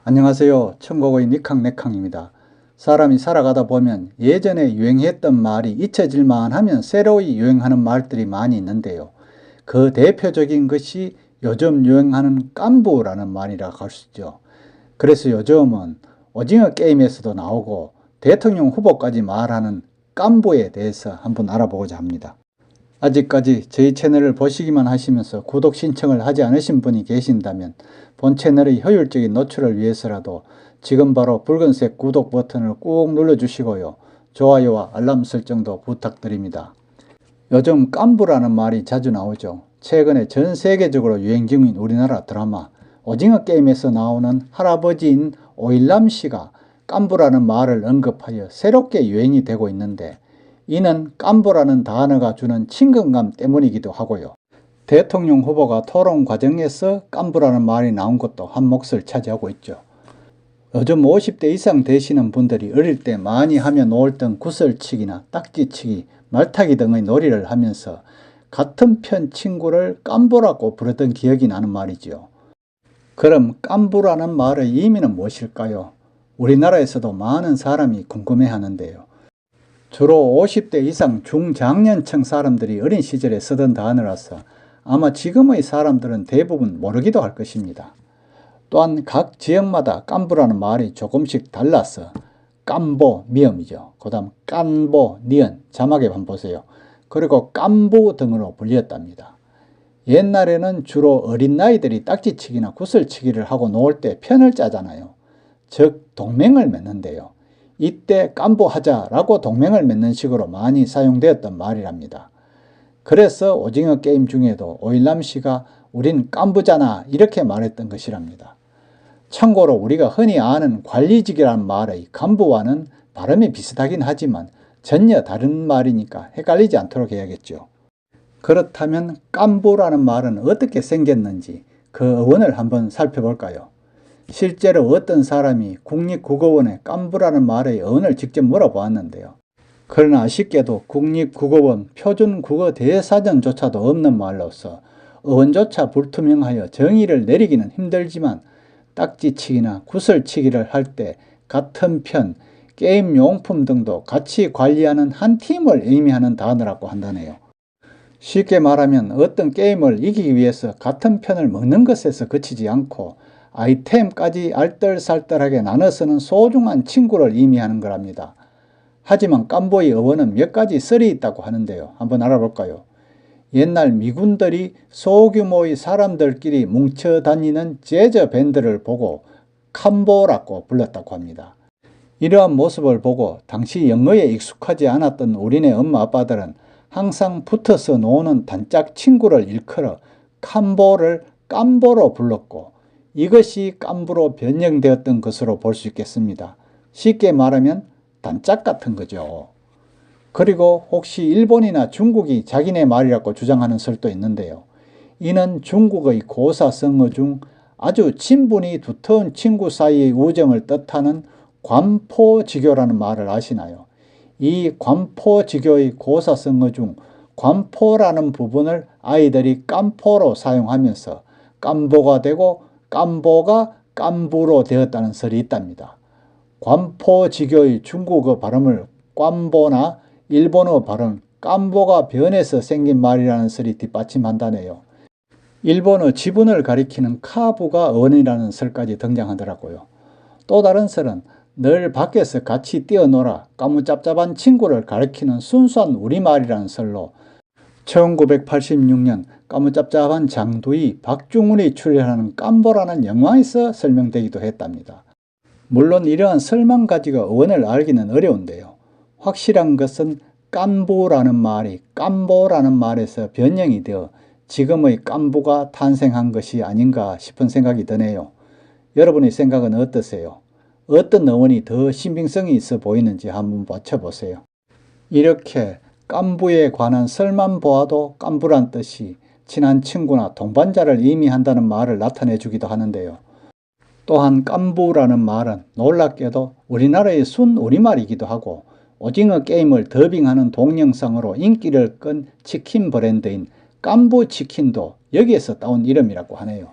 안녕하세요. 천국의 니캉네캉입니다. 사람이 살아가다 보면 예전에 유행했던 말이 잊혀질만 하면 새로이 유행하는 말들이 많이 있는데요. 그 대표적인 것이 요즘 유행하는 깐부라는 말이라고 할 수 있죠. 그래서 요즘은 오징어 게임에서도 나오고 대통령 후보까지 말하는 깐부에 대해서 한번 알아보고자 합니다. 아직까지 저희 채널을 보시기만 하시면서 구독 신청을 하지 않으신 분이 계신다면 본 채널의 효율적인 노출을 위해서라도 지금 바로 붉은색 구독 버튼을 꾹 눌러주시고요. 좋아요와 알람 설정도 부탁드립니다. 요즘 깐부라는 말이 자주 나오죠. 최근에 전 세계적으로 유행 중인 우리나라 드라마 오징어 게임에서 나오는 할아버지인 오일남 씨가 깐부라는 말을 언급하여 새롭게 유행이 되고 있는데 이는 깐부라는 단어가 주는 친근감 때문이기도 하고요. 대통령 후보가 토론 과정에서 깐부라는 말이 나온 것도 한 몫을 차지하고 있죠. 요즘 50대 이상 되시는 분들이 어릴 때 많이 하며 놀던 구슬치기나 딱지치기, 말타기 등의 놀이를 하면서 같은 편 친구를 깐부라고 부르던 기억이 나는 말이지요. 그럼 깐부라는 말의 의미는 무엇일까요? 우리나라에서도 많은 사람이 궁금해하는데요. 주로 50대 이상 중장년층 사람들이 어린 시절에 쓰던 단어라서 아마 지금의 사람들은 대부분 모르기도 할 것입니다. 또한 각 지역마다 깐부라는 말이 조금씩 달라서 깐보, 미음이죠. 그 다음 깐보, 니은, 자막에 한번 보세요. 그리고 깐부 등으로 불렸답니다. 옛날에는 주로 어린 나이들이 딱지치기나 구슬치기를 하고 놀 때 편을 짜잖아요. 즉 동맹을 맺는데요. 이때 깐부하자라고 동맹을 맺는 식으로 많이 사용되었던 말이랍니다. 그래서 오징어 게임 중에도 오일남 씨가 우린 깐부잖아 이렇게 말했던 것이랍니다. 참고로 우리가 흔히 아는 관리직이라는 말의 간부와는 발음이 비슷하긴 하지만 전혀 다른 말이니까 헷갈리지 않도록 해야겠죠. 그렇다면 깐부라는 말은 어떻게 생겼는지 그 어원을 한번 살펴볼까요? 실제로 어떤 사람이 국립국어원에 깐부라는 말의 어원을 직접 물어보았는데요. 그러나 아쉽게도 국립국어원 표준국어대사전조차도 없는 말로서 어원조차 불투명하여 정의를 내리기는 힘들지만 딱지치기나 구슬치기를 할 때 같은 편, 게임 용품 등도 같이 관리하는 한 팀을 의미하는 단어라고 한다네요. 쉽게 말하면 어떤 게임을 이기기 위해서 같은 편을 먹는 것에서 그치지 않고 아이템까지 알뜰살뜰하게 나눠 쓰는 소중한 친구를 의미하는 거랍니다. 하지만 깐부의 어원은 몇 가지 썰이 있다고 하는데요. 한번 알아볼까요? 옛날 미군들이 소규모의 사람들끼리 뭉쳐 다니는 재즈 밴드를 보고 캄보라고 불렀다고 합니다. 이러한 모습을 보고 당시 영어에 익숙하지 않았던 우리네 엄마 아빠들은 항상 붙어서 노는 단짝 친구를 일컬어 캄보를 깐보로 불렀고 이것이 깐부로 변형되었던 것으로 볼 수 있겠습니다. 쉽게 말하면 단짝 같은 거죠. 그리고 혹시 일본이나 중국이 자기네 말이라고 주장하는 설도 있는데요. 이는 중국의 고사성어 중 아주 친분이 두터운 친구 사이의 우정을 뜻하는 관포지교라는 말을 아시나요? 이 관포지교의 고사성어 중 관포라는 부분을 아이들이 깐포로 사용하면서 깐보가 되고 깐보가 깐부로 되었다는 설이 있답니다. 관포지교의 중국어 발음을 깐보나 일본어 발음 깐보가 변해서 생긴 말이라는 설이 뒷받침한다네요. 일본어 지분을 가리키는 카부가 어원이라는 설까지 등장하더라고요. 또 다른 설은 늘 밖에서 같이 뛰어놀아 까무잡잡한 친구를 가리키는 순수한 우리말이라는 설로 1986년 까무잡잡한 장두이 박중훈이 출연하는 깐보라는 영화에서 설명되기도 했답니다. 물론 이러한 설만 가지고 어원을 알기는 어려운데요. 확실한 것은 깐부라는 말이 깐보라는 말에서 변형이 되어 지금의 깐부가 탄생한 것이 아닌가 싶은 생각이 드네요. 여러분의 생각은 어떠세요? 어떤 어원이 더 신빙성이 있어 보이는지 한번 맞춰보세요. 이렇게 깐부에 관한 설만 보아도 깐부란 뜻이 친한 친구나 동반자를 의미한다는 말을 나타내 주기도 하는데요. 또한 깐부라는 말은 놀랍게도 우리나라의 순 우리말이기도 하고 오징어 게임을 더빙하는 동영상으로 인기를 끈 치킨 브랜드인 깐부치킨도 여기에서 따온 이름이라고 하네요.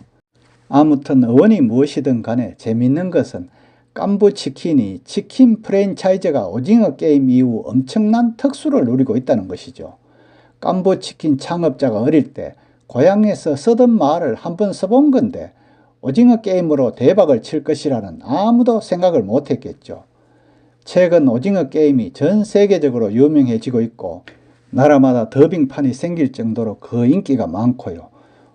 아무튼 어원이 무엇이든 간에 재밌는 것은 깐부치킨이 치킨 프랜차이즈가 오징어 게임 이후 엄청난 특수를 누리고 있다는 것이죠. 깐부치킨 창업자가 어릴 때 고향에서 쓰던 말을 한번 써본 건데 오징어 게임으로 대박을 칠 것이라는 아무도 생각을 못했겠죠. 최근 오징어 게임이 전 세계적으로 유명해지고 있고 나라마다 더빙판이 생길 정도로 그 인기가 많고요.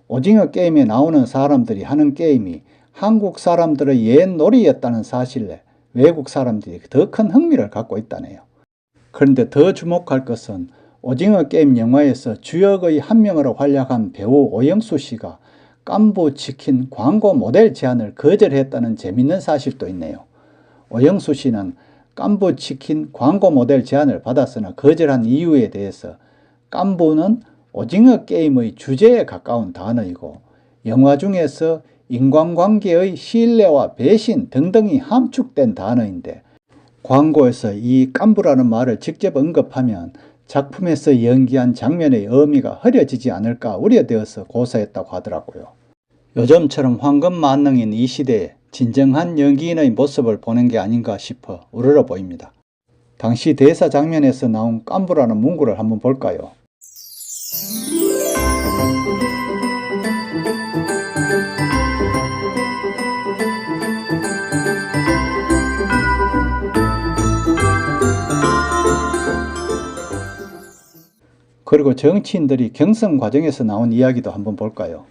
오징어 게임에 나오는 사람들이 하는 게임이 한국 사람들의 옛 놀이였다는 사실에 외국 사람들이 더 큰 흥미를 갖고 있다네요. 그런데 더 주목할 것은 오징어 게임 영화에서 주역의 한 명으로 활약한 배우 오영수 씨가 깐부치킨 광고 모델 제안을 거절했다는 재밌는 사실도 있네요. 오영수 씨는 깐부치킨 광고 모델 제안을 받았으나 거절한 이유에 대해서 깐부는 오징어 게임의 주제에 가까운 단어이고 영화 중에서 인간관계의 신뢰와 배신 등등이 함축된 단어인데 광고에서 이 깐부라는 말을 직접 언급하면 작품에서 연기한 장면의 의미가 흐려지지 않을까 우려되어서 고사했다고 하더라고요. 요즘처럼 황금 만능인 이 시대에 진정한 연기인의 모습을 보는 게 아닌가 싶어 우러러 보입니다. 당시 대사 장면에서 나온 깐부라는 문구를 한번 볼까요? 그리고 정치인들이 경선 과정에서 나온 이야기도 한번 볼까요?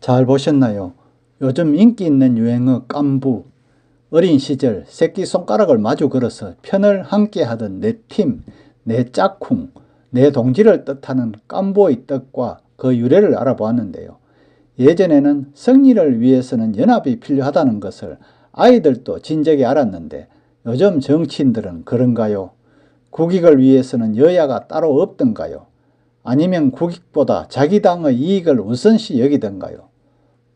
잘 보셨나요? 요즘 인기 있는 유행어 깐부. 어린 시절 새끼손가락을 마주 걸어서 편을 함께 하던 내 팀, 내 짝꿍, 내 동지를 뜻하는 깐부의 뜻과 그 유래를 알아보았는데요. 예전에는 승리를 위해서는 연합이 필요하다는 것을 아이들도 진작에 알았는데 요즘 정치인들은 그런가요? 국익을 위해서는 여야가 따로 없던가요? 아니면 국익보다 자기 당의 이익을 우선시 여기던가요?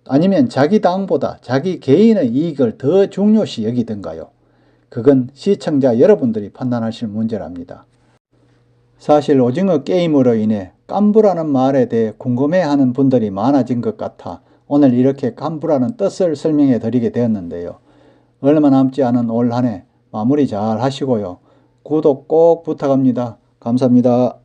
아니면 자기 당보다 자기 개인의 이익을 더 중요시 여기던가요? 그건 시청자 여러분들이 판단하실 문제랍니다. 사실 오징어 게임으로 인해 깐부라는 말에 대해 궁금해하는 분들이 많아진 것 같아 오늘 이렇게 깐부라는 뜻을 설명해 드리게 되었는데요. 얼마 남지 않은 올 한 해 마무리 잘 하시고요. 구독 꼭 부탁합니다. 감사합니다.